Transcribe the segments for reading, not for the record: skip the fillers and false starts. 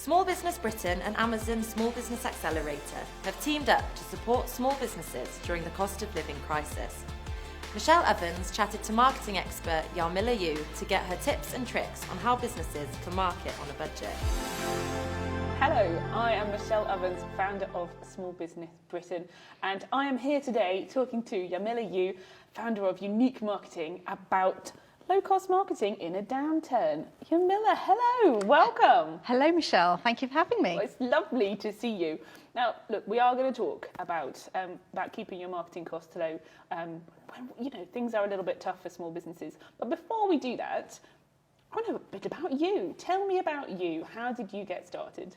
Small Business Britain and Amazon Small Business Accelerator have teamed up to support small businesses during the cost of living crisis. Michelle Ovens chatted to marketing expert Jarmila Yu to get her tips and tricks on how businesses can market on a budget. Hello, I am Michelle Ovens, founder of Small Business Britain, and I am here today talking to Jarmila Yu, founder of Unique Marketing, about low-cost marketing in a downturn. Jarmila, hello, welcome. Hello, Michelle. Thank you for having me. Well, it's lovely to see you. Now, look, we are going to talk about keeping your marketing costs low when things are a little bit tough for small businesses. But before we do that, I want to know a bit about you. Tell me about you. How did you get started?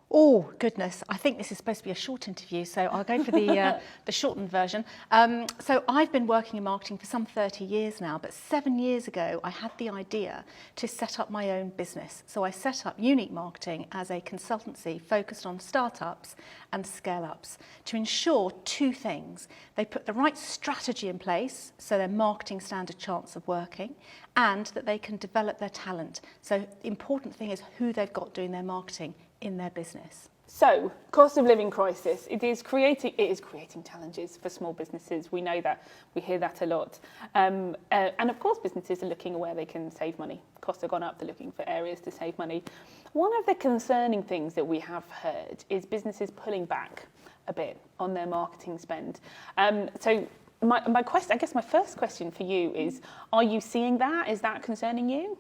Oh, goodness. I think this is supposed to be a short interview, so I'll go for the shortened version. So I've been working in marketing for some 30 years now, but 7 years ago, I had the idea to set up my own business. So I set up Unique Marketing as a consultancy focused on startups and scale-ups to ensure two things. They put the right strategy in place, so their marketing stand a chance of working, and that they can develop their talent. So the important thing is who they've got doing their marketing in their business. So, cost of living crisis, it is creating challenges for small businesses. We know that, we hear that a lot. And of course, businesses are looking where they can save money. Costs have gone up, they're looking for areas to save money. One of the concerning things that we have heard is businesses pulling back a bit on their marketing spend. So my first question for you is, are you seeing that? Is that concerning you?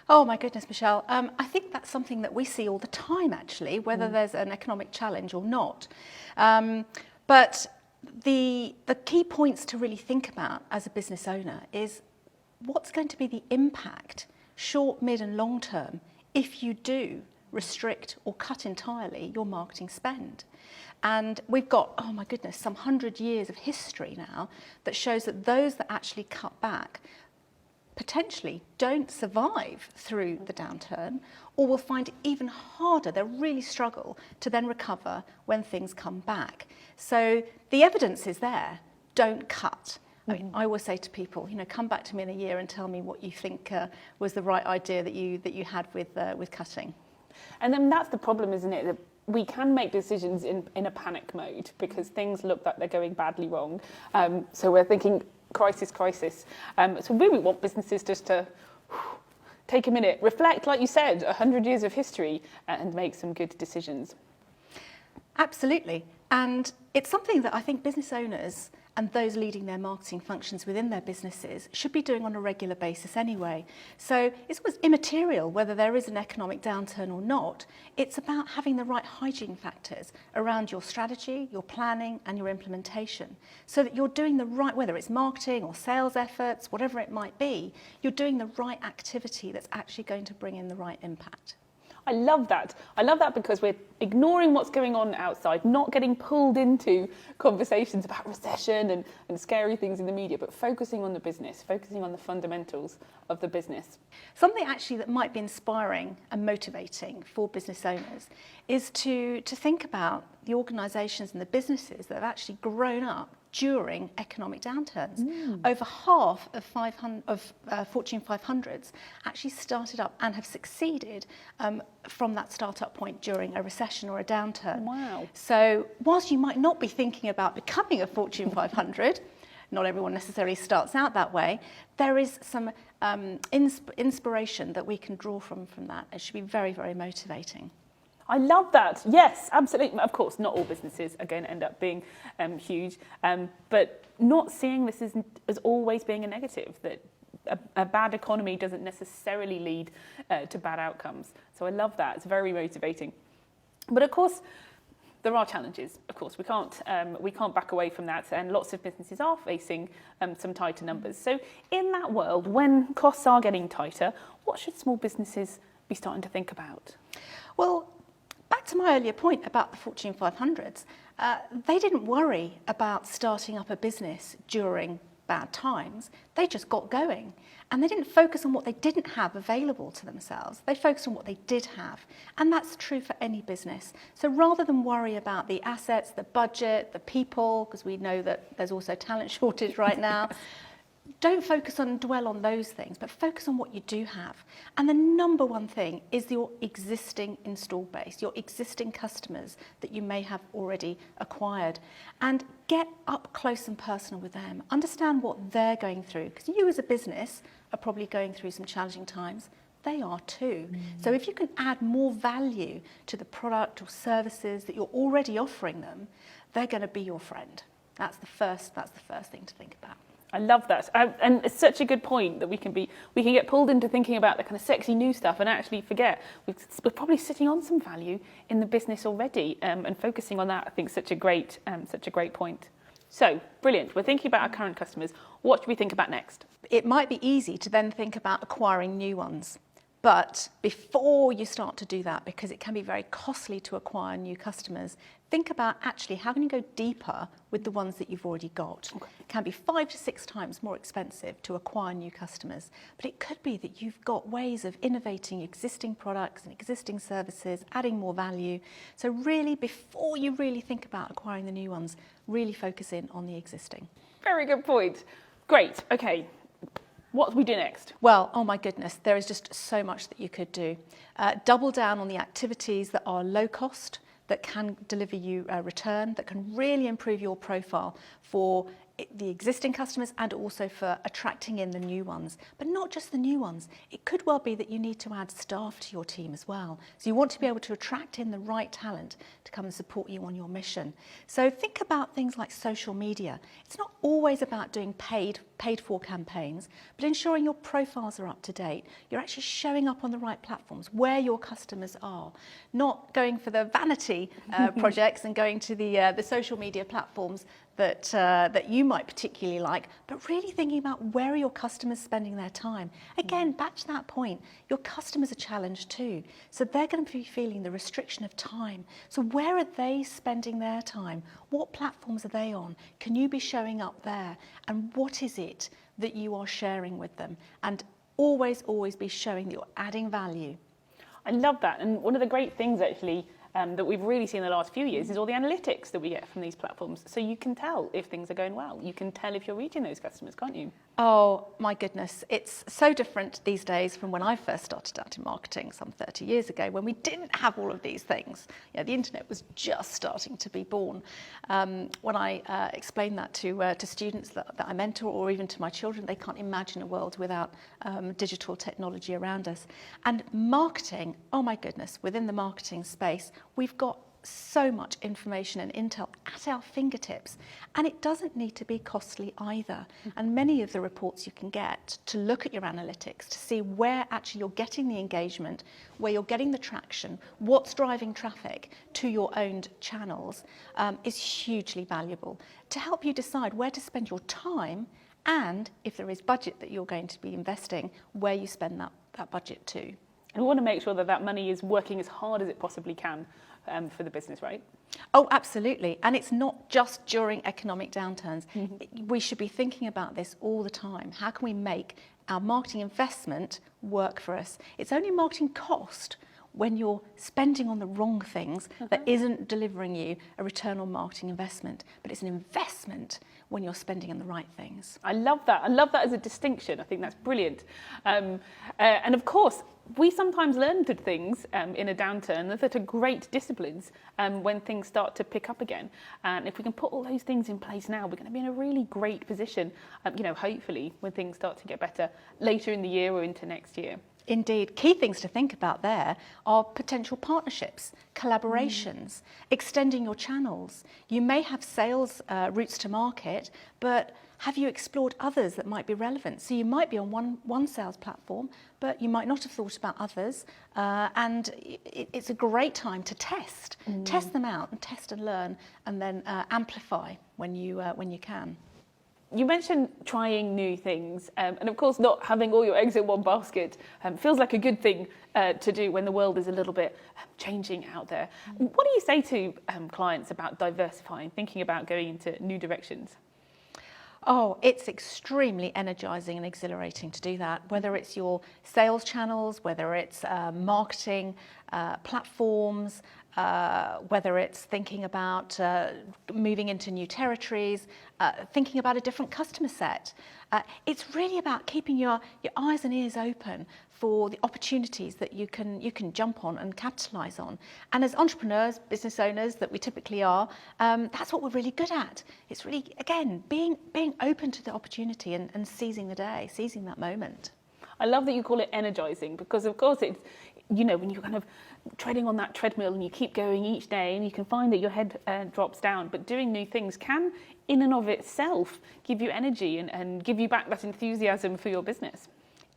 Oh my goodness, Michelle. I think that's something that we see all the time, actually, whether there's an economic challenge or not. But the key points to really think about as a business owner is what's going to be the impact, short, mid and long term, if you do restrict or cut entirely your marketing spend. And we've got, oh my goodness, some 100 years of history now that shows that those that actually cut back potentially don't survive through the downturn or will find it even harder. They'll really struggle to then recover when things come back. So the evidence is there. Don't cut. I mean, I always say to people, come back to me in a year and tell me what you think was the right idea that you had with cutting. And then that's the problem, isn't it? That we can make decisions in a panic mode because things look like they're going badly wrong. So we're thinking, crisis. So really want businesses just to take a minute, reflect, like you said, 100 years of history and make some good decisions. Absolutely. And it's something that I think business owners and those leading their marketing functions within their businesses should be doing on a regular basis anyway. So it's immaterial whether there is an economic downturn or not. It's about having the right hygiene factors around your strategy, your planning and your implementation so that you're doing the right, whether it's marketing or sales efforts, whatever it might be, you're doing the right activity that's actually going to bring in the right impact. I love that. I love that because we're ignoring what's going on outside, not getting pulled into conversations about recession and scary things in the media, but focusing on the business, focusing on the fundamentals of the business. Something actually that might be inspiring and motivating for business owners is to think about the organisations and the businesses that have actually grown up during economic downturns. Over half of Fortune 500s actually started up and have succeeded from that start-up point during a recession or a downturn. Wow. So whilst you might not be thinking about becoming a Fortune 500, not everyone necessarily starts out that way, there is some inspiration that we can draw from that. It should be very, very motivating. I love that. Yes, absolutely. Of course, not all businesses are going to end up being huge, but not seeing this as always being a negative, that a bad economy doesn't necessarily lead to bad outcomes. So I love that. It's very motivating. But of course, there are challenges. Of course, we can't back away from that, and lots of businesses are facing some tighter numbers. So in that world, when costs are getting tighter, what should small businesses be starting to think about? Well, back to my earlier point about the Fortune 500s, they didn't worry about starting up a business during bad times. They just got going. And they didn't focus on what they didn't have available to themselves. They focused on what they did have. And that's true for any business. So rather than worry about the assets, the budget, the people, because we know that there's also talent shortage right now, don't focus on and dwell on those things, but focus on what you do have. And the number one thing is your existing install base, your existing customers that you may have already acquired. And get up close and personal with them. Understand what they're going through, because you as a business are probably going through some challenging times. They are too. So if you can add more value to the product or services that you're already offering them, they're going to be your friend. That's the first thing to think about. I love that, and it's such a good point that we can get pulled into thinking about the kind of sexy new stuff and actually forget we're probably sitting on some value in the business already, and focusing on that I think is such a great point. So brilliant. We're thinking about our current customers. What should we think about next? It might be easy to then think about acquiring new ones. But before you start to do that, because it can be very costly to acquire new customers, think about actually how can you go deeper with the ones that you've already got. Okay. It can be 5 to 6 times more expensive to acquire new customers, but it could be that you've got ways of innovating existing products and existing services, adding more value. So really, before you really think about acquiring the new ones, really focus in on the existing. Very good point. Great. Okay. What do we do next? Well, oh my goodness, there is just so much that you could do. Double down on the activities that are low cost, that can deliver you a return, that can really improve your profile for the existing customers and also for attracting in the new ones. But not just the new ones. It could well be that you need to add staff to your team as well. So you want to be able to attract in the right talent to come and support you on your mission. So think about things like social media. It's not always about doing paid for campaigns, but ensuring your profiles are up to date. You're actually showing up on the right platforms where your customers are, not going for the vanity projects and going to the social media platforms that you might particularly like, but really thinking about where are your customers spending their time. Again, back to that point, your customers are challenged too. So they're going to be feeling the restriction of time. So where are they spending their time? What platforms are they on? Can you be showing up there? And what is it that you are sharing with them? And always be showing that you're adding value. I love that. And one of the great things actually that we've really seen in the last few years is all the analytics that we get from these platforms. So you can tell if things are going well. You can tell if you're reaching those customers, can't you? Oh, my goodness. It's so different these days from when I first started out in marketing some 30 years ago, when we didn't have all of these things. You know, the internet was just starting to be born. When I explain that to students that I mentor, or even to my children, they can't imagine a world without digital technology around us. And marketing, oh my goodness, within the marketing space, we've got so much information and intel at our fingertips, and it doesn't need to be costly either. And many of the reports you can get to look at your analytics to see where actually you're getting the engagement, where you're getting the traction, what's driving traffic to your owned channels is hugely valuable to help you decide where to spend your time, and if there is budget that you're going to be investing, where you spend that budget to. And we want to make sure that that money is working as hard as it possibly can for the business, right? Oh, absolutely. And it's not just during economic downturns. We should be thinking about this all the time. How can we make our marketing investment work for us? It's only marketing cost when you're spending on the wrong things that isn't delivering you a return on marketing investment. But it's an investment when you're spending on the right things. I love that. I love that as a distinction. I think that's brilliant. And of course, we sometimes learn good things in a downturn that are great disciplines when things start to pick up again. And if we can put all those things in place now, we're going to be in a really great position, hopefully, when things start to get better later in the year or into next year. Indeed. Key things to think about there are potential partnerships, collaborations, extending your channels. You may have sales routes to market, but have you explored others that might be relevant? So you might be on one sales platform, but you might not have thought about others. And it's a great time to test them out and test and learn, and then amplify when you can. You mentioned trying new things, and of course not having all your eggs in one basket feels like a good thing to do when the world is a little bit changing out there. What do you say to clients about diversifying, thinking about going into new directions? Oh, it's extremely energizing and exhilarating to do that, whether it's your sales channels, whether it's marketing platforms, whether it's thinking about moving into new territories, thinking about a different customer set. It's really about keeping your eyes and ears open for the opportunities that you can jump on and capitalize on. And as entrepreneurs, business owners that we typically are, that's what we're really good at. It's really, again, being open to the opportunity and seizing the day, seizing that moment. I love that you call it energizing, because of course it's, you know, when you're kind of treading on that treadmill and you keep going each day and you can find that your head drops down, but doing new things can in and of itself give you energy and give you back that enthusiasm for your business.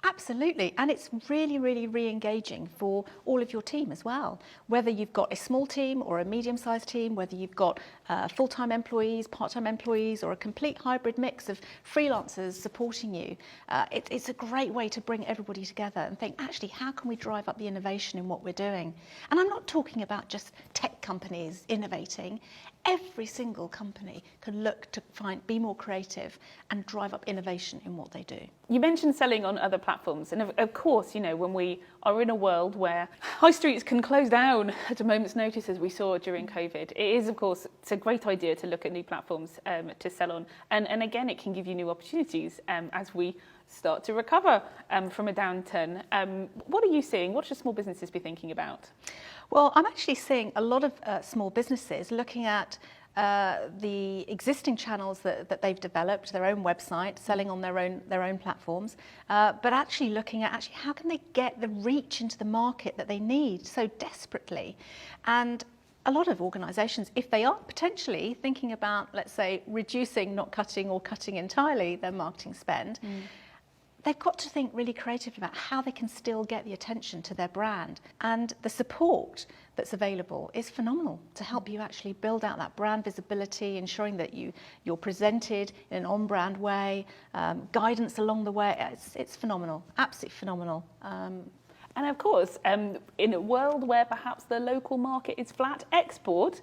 Absolutely, and it's really, really re-engaging for all of your team as well. Whether you've got a small team or a medium-sized team, whether you've got full-time employees, part-time employees, or a complete hybrid mix of freelancers supporting you, it's a great way to bring everybody together and think, actually, how can we drive up the innovation in what we're doing? And I'm not talking about just tech companies innovating. Every single company can look to be more creative and drive up innovation in what they do. You mentioned selling on other platforms, and of course, you know, when we are in a world where high streets can close down at a moment's notice, as we saw during COVID, it is, of course, it's a great idea to look at new platforms to sell on. And again, it can give you new opportunities as we start to recover from a downturn. What are you seeing? What should small businesses be thinking about? Well, I'm actually seeing a lot of small businesses looking at the existing channels that they've developed, their own website, selling on their own platforms, but actually looking at how can they get the reach into the market that they need so desperately. And a lot of organisations, if they are potentially thinking about, let's say, reducing, not cutting, or cutting entirely their marketing spend, they've got to think really creatively about how they can still get the attention to their brand. And the support that's available is phenomenal to help you actually build out that brand visibility, ensuring that you're presented in an on-brand way, guidance along the way. It's phenomenal, absolutely phenomenal. And of course, in a world where perhaps the local market is flat, export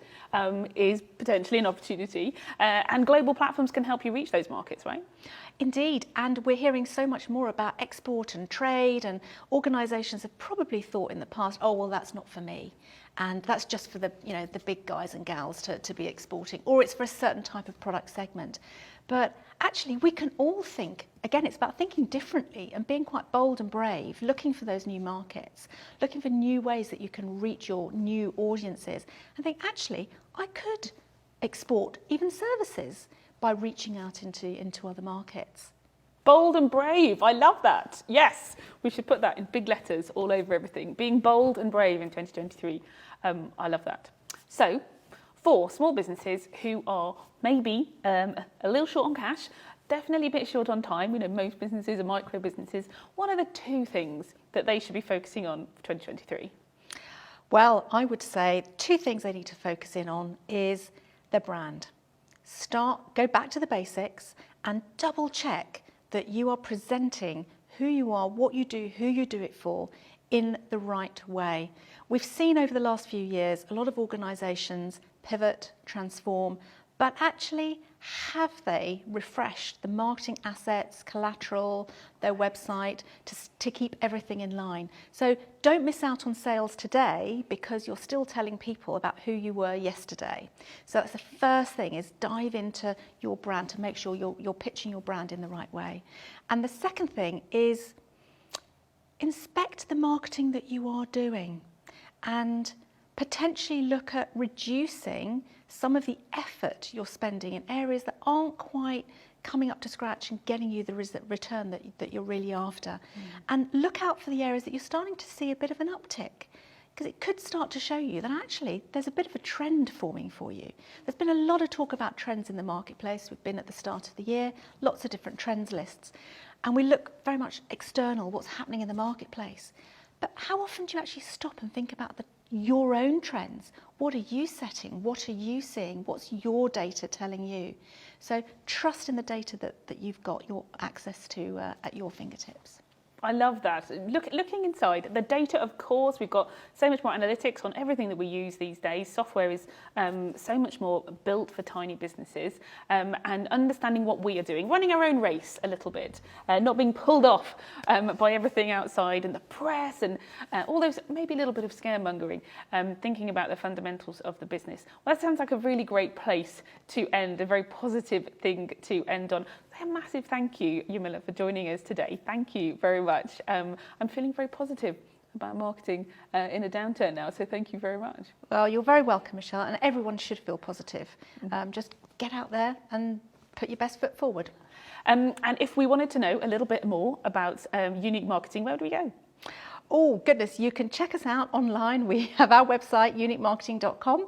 is potentially an opportunity, and global platforms can help you reach those markets, right? Indeed, and we're hearing so much more about export and trade, and organisations have probably thought in the past, oh, well, that's not for me. And that's just for the big guys and gals to be exporting, or it's for a certain type of product segment. But actually, we can all think, again, it's about thinking differently and being quite bold and brave, looking for those new markets, looking for new ways that you can reach your new audiences, and think, actually, I could export even services by reaching out into other markets. Bold and brave. I love that. Yes, we should put that in big letters all over everything. Being bold and brave in 2023. I love that. So, for small businesses who are maybe a little short on cash, definitely a bit short on time, most businesses are micro businesses, what are the two things that they should be focusing on for 2023? Well, I would say two things they need to focus in on is their brand. Go back to the basics and double check that you are presenting who you are, what you do, who you do it for in the right way. We've seen over the last few years a lot of organisations pivot, transform, but actually have they refreshed the marketing assets, collateral, their website to keep everything in line? So don't miss out on sales today because you're still telling people about who you were yesterday. So that's the first thing, is dive into your brand to make sure you're pitching your brand in the right way. And the second thing is inspect the marketing that you are doing and potentially look at reducing some of the effort you're spending in areas that aren't quite coming up to scratch and getting you the return that you're really after. And look out for the areas that you're starting to see a bit of an uptick, because it could start to show you that actually there's a bit of a trend forming for you. There's been a lot of talk about trends in the marketplace. We've been at the start of the year, lots of different trends lists, and we look very much external, what's happening in the marketplace. But how often do you actually stop and think about your own trends? What are you setting? What are you seeing? What's your data telling you? So trust in the data that you've got your access to at your fingertips. I love that. Looking inside, the data, of course, we've got so much more analytics on everything that we use these days. Software is so much more built for tiny businesses, and understanding what we are doing, running our own race a little bit, not being pulled off by everything outside and the press and all those, maybe a little bit of scaremongering, thinking about the fundamentals of the business. Well, that sounds like a really great place to end, a very positive thing to end on. A massive thank you, Jarmila, for joining us today. Thank you very much. I'm feeling very positive about marketing in a downturn now, so thank you very much. Well, you're very welcome, Michelle, and everyone should feel positive. Just get out there and put your best foot forward. And if we wanted to know a little bit more about unique marketing, where would we go? Oh, goodness, you can check us out online. We have our website, uniquemarketing.com,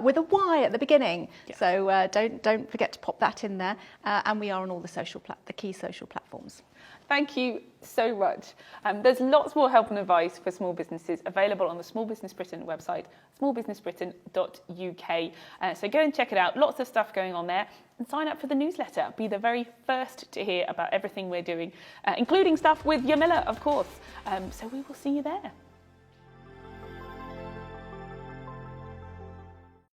with a Y at the beginning. Yes. So don't forget to pop that in there. And we are on all the key social platforms. Thank you so much. There's lots more help and advice for small businesses available on the Small Business Britain website, smallbusinessbritain.uk. So go and check it out. Lots of stuff going on there. And sign up for the newsletter. Be the very first to hear about everything we're doing, including stuff with Jarmila, of course. So we will see you there.